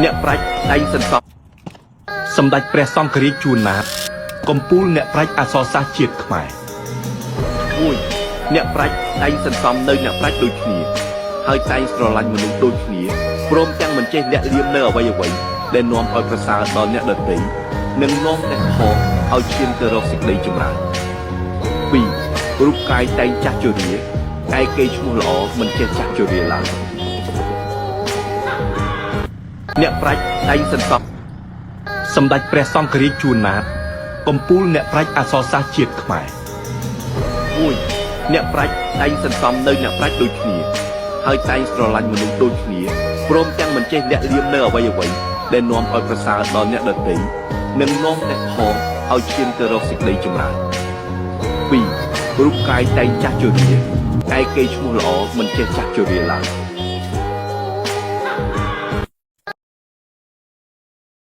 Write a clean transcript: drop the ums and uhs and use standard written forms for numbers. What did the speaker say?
អ្នកប្រាជ្ញដៃសន្សំសម្ដេចព្រះសង្ឃរាជជួនណាតកំពូលអ្នកប្រាជ្ញអក្សរសាស្ត្រជាតិខ្មែរ1អ្នកប្រាជ្ញដៃសន្សំនៅអ្នកប្រាជ្ញដូចគ្នាហើយតែងស្រឡាញ់មនុស្សដូចគ្នាព្រមទាំងមិនចេះលាក់លៀមនៅអ្វីៗដែលនាំឲ្យប្រសើរដល់អ្នកដទៃនិងនាំអ្នកផងឲ្យឈានទៅរកសេចក្តីចម្រើន2រូបកាយតែងចាស់ជរាឯកេរ្តិ៍ឈ្មោះល្អមិនចេះចាស់ជរាឡើយអ្នកប្រាជ្ញដៃសន្សំសម្ដេចព្រះសង្ឃរាជជួនណាតកំពូលអ្នកប្រាជ្ញអក្សរសាស្ត្រជាតិខ្មែរ1អ្នកប្រាជ្ញដៃសន្សំនៅអ្នកប្រាជ្ញដូចគ្នាហើយតែងស្រឡាញ់មនុស្សដូចគ្នាព្រមទាំងមិនចេះលាក់លៀមនៅអ្វីៗដែលនាំឲ្យប្រសើរដល់អ្នកដទៃនិងនាំអ្នកផងឲ្យឈានទៅរកសេចក្តីចម្រើន2រូបកាយតែងចាស់ជរាឯកេរ្តិ៍ឈ្មោះល្អមិនចេះចាស់ជរាឡើយ